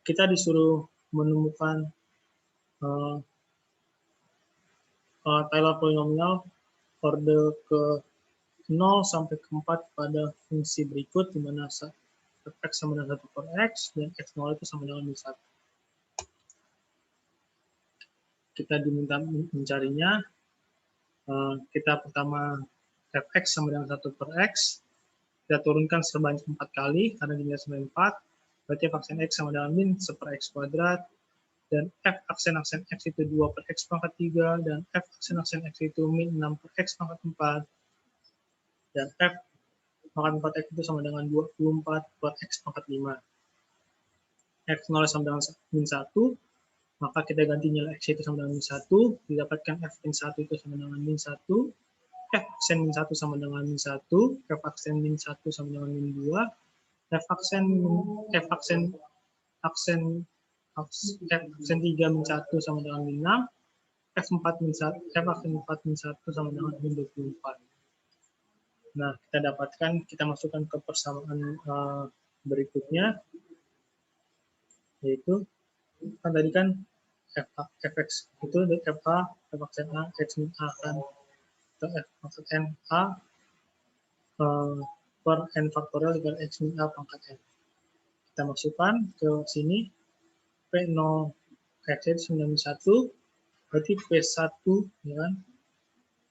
Kita disuruh menemukan Taylor polinomial orde ke 0 sampai ke 4 pada fungsi berikut, di mana x sama dengan 1 per x dan x0 itu sama dengan min 1. Kita diminta mencarinya. Kita pertama fx sama dengan 1 per x. Kita turunkan sebanyak 4 kali, karena dinilai sebanyak 4. Berarti f aksen x sama dengan min 1 per x kuadrat. Dan f aksen x itu 2 per x pangkat 3. Dan f aksen x itu min 6 per x pangkat 4. Dan f pangkat 4x itu sama dengan 24 per x pangkat 5. X0 sama dengan min 1, maka kita ganti nilai x itu sama dengan min 1, didapatkan f min 1 itu sama dengan min 1, f aksen min 1 sama dengan min 1, f aksen min 1 sama dengan min 2, f aksen 3 min 1 sama dengan min 6, f aksen 4 min 1 sama dengan min 24. Nah, kita masukkan ke persamaan berikutnya, yaitu kan tadi kan fx itu fa f aksen a x min a kan. Kita ke F pangkat N A per N faktorial dikali X min A pangkat N. Kita masukkan ke sini, P0 X itu 91, berarti P1, ya kan?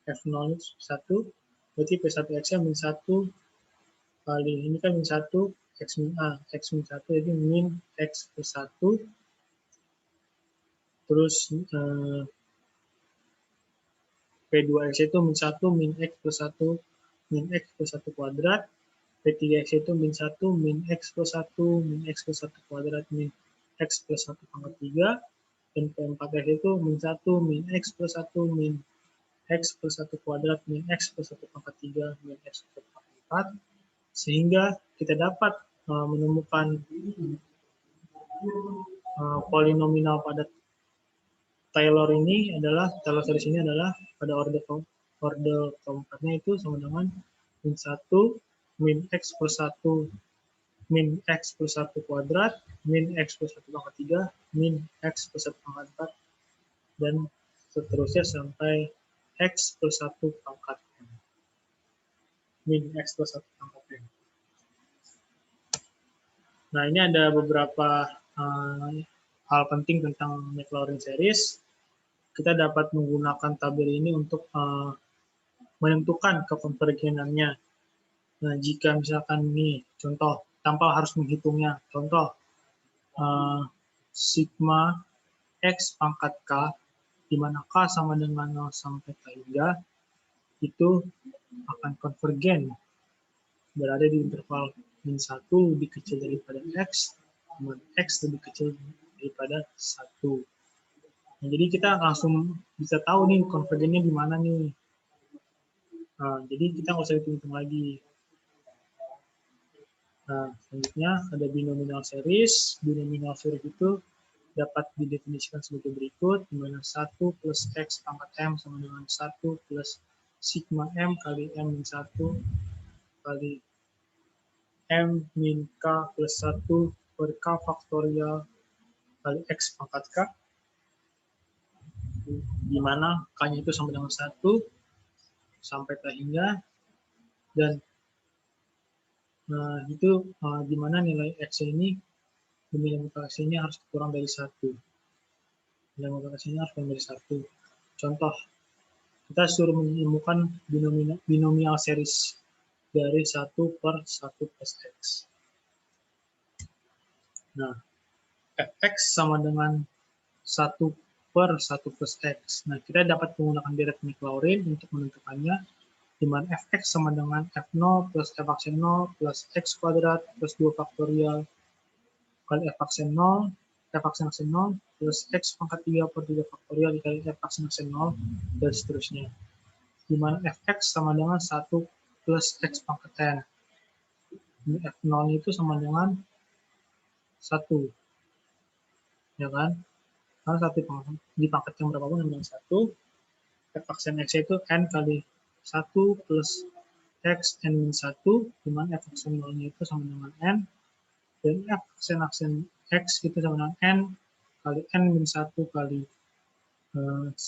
F0 itu 1, berarti P1X nya min 1 kali, ini kan min 1, X min A, X min 1, jadi min X plus 1, terus P2X itu min 1, min X plus 1, min X plus 1 kuadrat, P3X itu min 1, min X plus 1, min X plus 1 kuadrat, min X plus 1 pangkat 3, dan P4X itu min 1, min X plus 1, min X plus 1 kuadrat, min X plus 1 pangkat 3, min X plus 1 pangkat 4, sehingga kita dapat menemukan polinomial pada Taylor ini adalah, Taylor series ini adalah pada orde keempatnya itu sama dengan min 1, min X plus 1, min X plus 1 kuadrat, min X plus 1 pangkat 3, min X plus 1 pangkat 4, dan seterusnya sampai X plus 1 pangkat N. Min X plus 1 pangkat N. Nah, ini ada beberapa hal penting tentang Maclaurin series. Kita dapat menggunakan tabel ini untuk menentukan kekonvergenannya. Nah, jika misalkan ini contoh, tanpa harus menghitungnya, contoh sigma X pangkat K, di mana K sama dengan 0 sampai K3, itu akan konvergen berada di interval min 1 lebih kecil daripada X, dan X lebih kecil daripada 1. Nah, jadi kita langsung bisa tahu nih konvergennya di mana nih. Nah, jadi kita nggak usah hitung-hitung lagi. Nah, selanjutnya ada binomial series. Binomial series itu dapat didefinisikan sebagai berikut, di mana 1 plus X pangkat M sama dengan 1 plus sigma M kali M min 1 kali M min K plus 1 per K faktorial kali X pangkat K, di mana K-nya itu sama dengan 1 sampai K hingga, dan itu di mana nilai X ini, nilai multiplikasinya harus kurang dari 1. Nilai multiplikasinya harus kurang dari 1. Contoh, kita suruh menemukan binomial series dari 1 per 1 plus X. Nah, Fx sama dengan 1 per 1 plus X. Nah, kita dapat menggunakan direct Maclaurin untuk menentukannya, di mana Fx sama dengan F0 plus F aksen 0 plus X kuadrat plus 2 faktorial kali F aksen 0, F aksen 0 plus X pangkat 3 per 3 faktorial dikali F aksen 0, dan seterusnya. Di mana Fx sama dengan 1 plus X pangkat N. Ini F0 itu sama dengan 1. Ya kan? Karena 1 di pangkat yang berapapun sama dengan 1. F aksen X itu N kali 1 plus X N min 1, di mana F aksen 0-nya itu sama dengan N, dan F aksen X itu sama dengan N kali N min 1 kali 1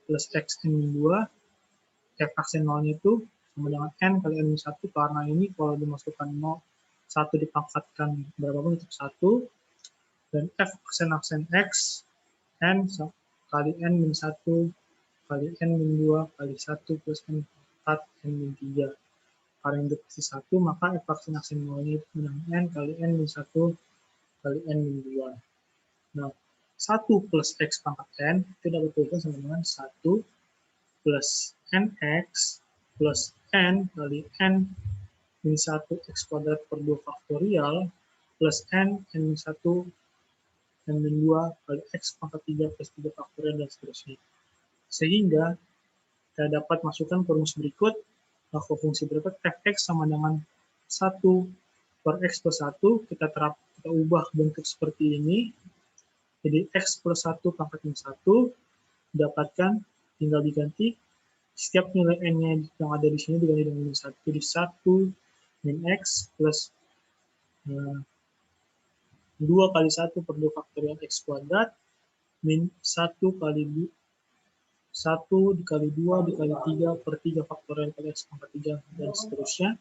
plus X N min 2, F aksen 0-nya itu sama dengan N kali N min 1, karena ini kalau dimasukkan 0, 1 dipangkatkan berapapun itu 1, dan F aksen X, N kali N min 1 kali N min 2 kali 1 plus N 4 N min 3. Karena yang pasti 1, maka F aksen 0-nya itu dengan N kali N min 1 kali N min 2. Nah, 1 plus X pangkat N itu dapat dituliskan sama dengan 1 plus NX plus N kali N min 1 X kuadrat per 2 faktorial plus N min 1 N min 2 kali X pangkat 3 plus 3 faktorial, dan seterusnya. Sehingga kita dapat masukkan ke rumus berikut, fungsi berikut Fx sama dengan 1 per X plus 1, kita ubah bentuk seperti ini, jadi X plus 1 pangkat min 1, dapatkan, tinggal diganti, setiap nilai N-nya yang ada di sini diganti dengan min 1, jadi 1 min X plus 2 kali 1 per 2 faktorial X kuadrat, min 1 kali 1 dikali 2 dikali 3 per 3 faktorial kali X pangkat 3 dan seterusnya.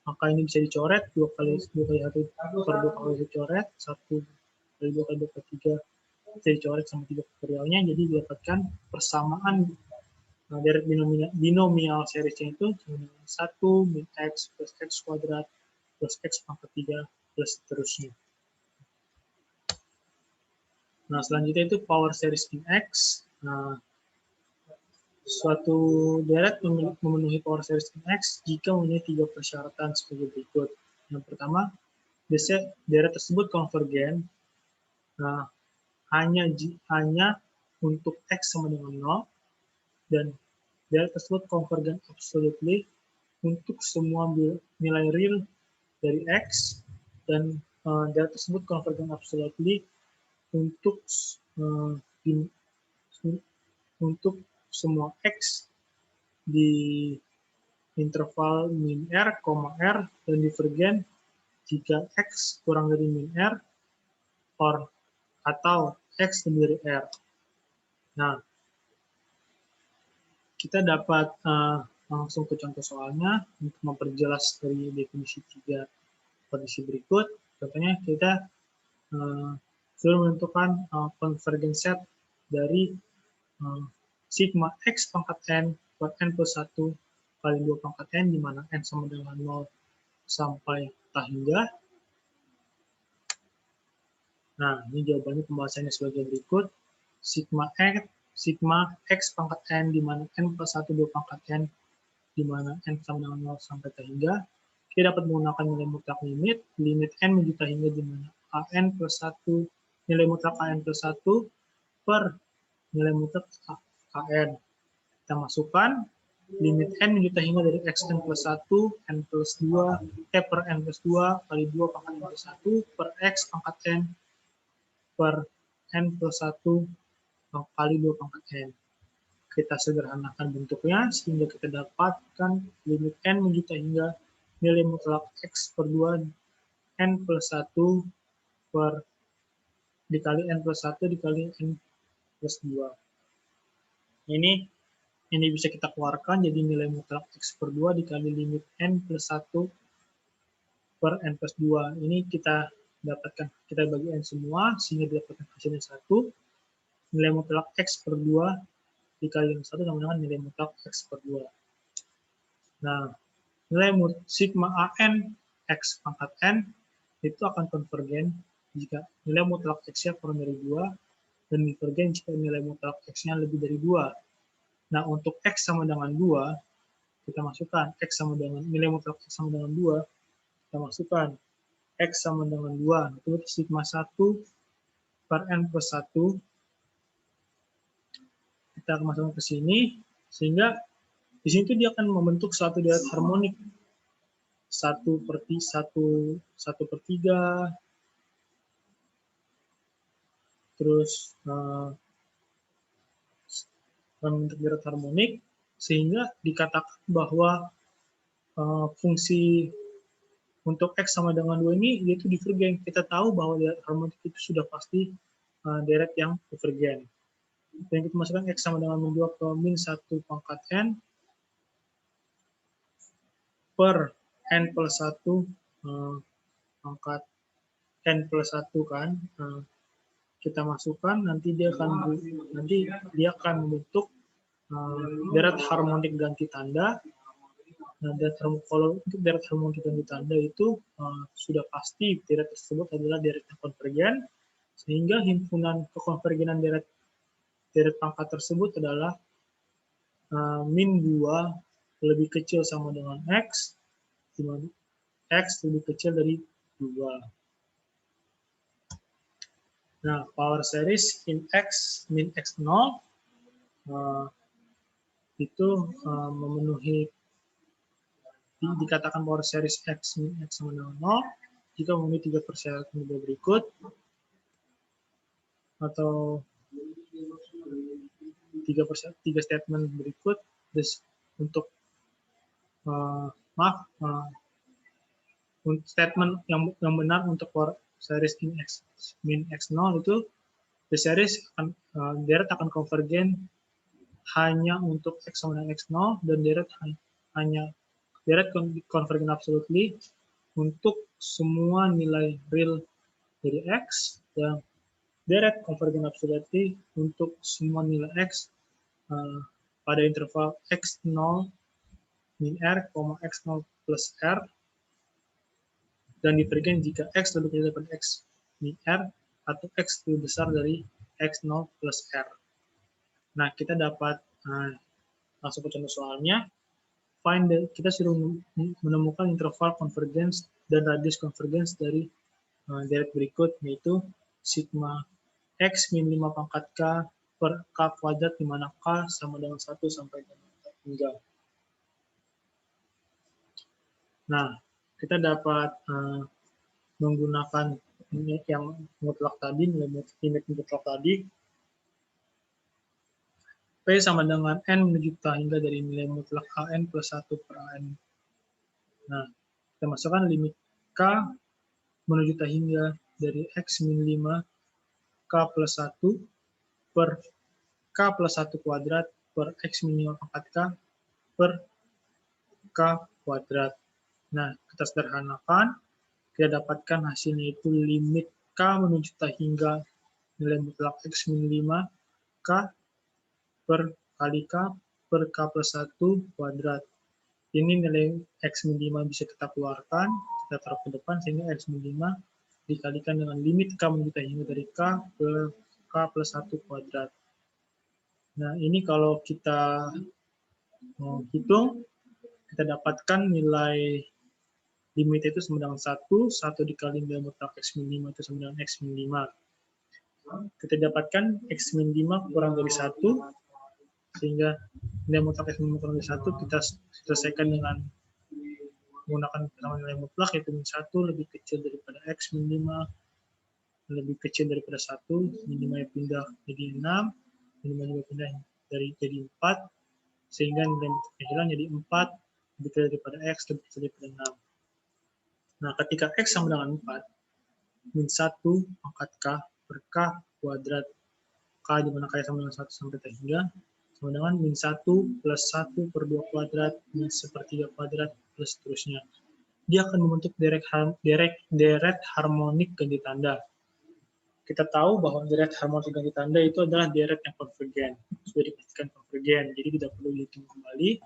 Maka ini bisa dicoret 2 kali 1 per 2 kali dicoret 1 kali 2 kali 2 per 3 bisa dicoret sama 3 faktorialnya, jadi didapatkan persamaan deret binomial seriesnya itu sama dengan 1 min X plus X kuadrat plus X pangkat 3 plus seterusnya. Nah, selanjutnya itu power series in X. Nah, suatu deret memenuhi power series in X jika memenuhi 3 persyaratan sebagai berikut. Yang pertama, deret tersebut konvergen hanya untuk X sama dengan 0, dan deret tersebut konvergen absolutely untuk semua nilai real dari X, dan deret tersebut konvergen absolutely untuk semua X di interval min R, R, dan divergen jika X kurang dari min R atau X lebih dari R. Nah, kita dapat langsung ke contoh soalnya untuk memperjelas dari definisi 3 kondisi berikut. Contohnya kita sudah menentukan convergence set dari sigma X pangkat N per N plus 1 kali 2 pangkat N, di mana N sama dengan 0 sampai tak hingga. Nah, ini jawabannya pembahasannya sebagai berikut. Sigma X pangkat N, di mana N plus 1 2 pangkat N, di mana N sama dengan 0 sampai tak hingga. Kita dapat menggunakan nilai mutlak limit N menuju tak hingga, di mana AN plus 1, nilai mutlak AN plus 1 per nilai mutlak AN. Kita masukkan limit N menuju tak hingga dari XN plus 1, N plus 2, per N plus 2 kali 2 pangkat N plus 1 per X pangkat N per N plus 1 kali 2 pangkat N. Kita sederhanakan bentuknya sehingga kita dapatkan limit N menuju tak hingga nilai mutlak X per 2 N plus 1 per dikali N plus 1 dikali N plus 2. Ini bisa kita keluarkan jadi nilai mutlak X per 2 dikali limit N plus 1 per N plus 2. Ini kita dapatkan, kita bagi N semua sehingga didapatkan hasilnya 1. Nilai mutlak X per 2 dikali 1 sama dengan nilai mutlak X per 2. Nah, nilai sigma AN X pangkat N itu akan konvergen jika nilai mutlak X-nya kurang dari 2 dan divergen jika nilai mutlak X-nya lebih dari 2. Nah, untuk X sama dengan 2, kita masukkan X sama dengan nilai mutlak X sama dengan 2, kita masukkan X sama dengan 2, itu sigma 1 per N plus 1, kita masukkan ke sini, sehingga di sini dia akan membentuk suatu deret harmonik 1 per 3, terus membentuk deret harmonik, sehingga dikatakan bahwa fungsi untuk X sama dengan 2 ini yaitu divergen. Kita tahu bahwa deret harmonik itu sudah pasti deret yang divergen. Dan kita masukkan X sama dengan min 2 ke min 1 pangkat N per N plus 1 pangkat N plus 1 kan. Kita masukkan, nanti dia akan membentuk deret harmonik ganti tanda. Nah, kalau untuk deret harmonik ganti tanda itu sudah pasti deret tersebut adalah deret yang konvergen, sehingga himpunan kekonvergenan deret pangkat tersebut adalah min 2 lebih kecil sama dengan X, di mana X lebih kecil dari 2. Nah, power series in X min X0 itu memenuhi, dikatakan power series X min X sama dengan 0 jika memenuhi 3 persyaratan berikut, atau 3 statement berikut. Untuk statement yang benar untuk power series in X min X0 itu the series deret akan konvergen hanya untuk X sama dengan X0 dan direct convergent absolutely untuk semua nilai real dari X, dan direct convergent absolutely untuk semua nilai X pada interval X0 min R, X0 plus R, dan divergen jika X lebih kecil daripada X min R atau X lebih besar dari X0 plus R. Nah, kita dapat langsung ke contoh soalnya. Kita suruh menemukan interval convergence dan radius convergence dari direct berikut, yaitu sigma X min 5 pangkat K per K kuadrat, di mana K sama dengan 1 sampai dengan hingga. Nah, kita dapat menggunakan yang mutlak tadi, limit mutlak tadi, P sama dengan N menuju hingga dari nilai mutlak AN plus 1 per AN. Nah, kita masukkan limit K menuju hingga dari X min 5 K plus 1 per K plus 1 kuadrat per X min 5 pangkat K per K kuadrat. Nah, kita sederhanakan, kita dapatkan hasilnya itu limit K menuju hingga nilai mutlak X min 5 K per kali K per K plus 1 kuadrat. Ini nilai X min 5 bisa kita keluarkan, kita taruh ke depan, sehingga X min 5 dikalikan dengan limit K menuju hingga dari K ke K plus 1 kuadrat. Nah, ini kalau kita hitung, kita dapatkan nilai limit itu sama dengan 1 dikali nilai mutlak X min 5 itu sama dengan X min 5. Kita dapatkan X min 5 kurang dari 1, sehingga nilai mutlak X min 5 kurang dari 1 kita selesaikan dengan menggunakan nilai mutlak, yaitu min 1 lebih kecil daripada X min 5 lebih kecil daripada 1, min 5 pindah jadi 6, min 5 juga pindah jadi 4, sehingga nilai mutlaknya hilang jadi 4 lebih kecil daripada X lebih kecil daripada 6. Nah, ketika X sama dengan 4, min 1 pangkat K per K kuadrat, K di mana K sama dengan 1 sampai hingga, sama dengan min 1 plus 1 per 2 kuadrat, min 1/3 kuadrat, plus seterusnya. Dia akan membentuk direct harmonik ganti tanda. Kita tahu bahwa direct harmonik ganti tanda itu adalah direct yang konvergen. Sudah dipastikan konvergen, jadi tidak perlu dihitung kembali.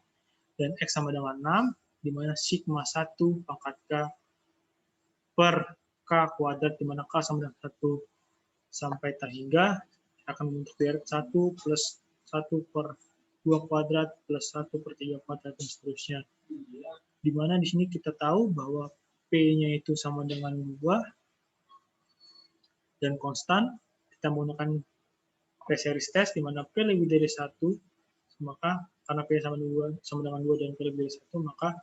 Dan X sama dengan 6, di mana sigma 1 pangkat K per K kuadrat, di mana K sama dengan 1 sampai hingga, akan membentuk direct 1 plus 1 per 2 kuadrat plus 1 per 3 kuadrat, dan seterusnya. Di mana di sini kita tahu bahwa P-nya itu sama dengan 2 dan konstan. Kita menggunakan P-series test, di mana P lebih dari 1, maka karena P sama dengan 2 dan P lebih dari 1, maka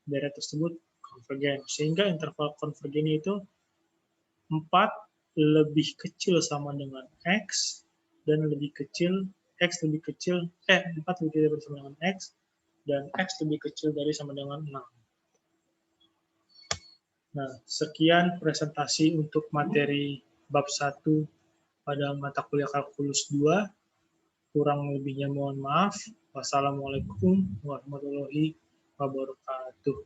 direct tersebut konvergen. Sehingga interval konvergennya itu 4 lebih kecil sama dengan X, dan lebih kecil, X lebih kecil, 4 lebih kecil dari sama dengan X, dan X lebih kecil dari sama dengan 6. Nah, sekian presentasi untuk materi bab 1 pada mata kuliah kalkulus 2. Kurang lebihnya mohon maaf. Wassalamualaikum warahmatullahi wabarakatuh.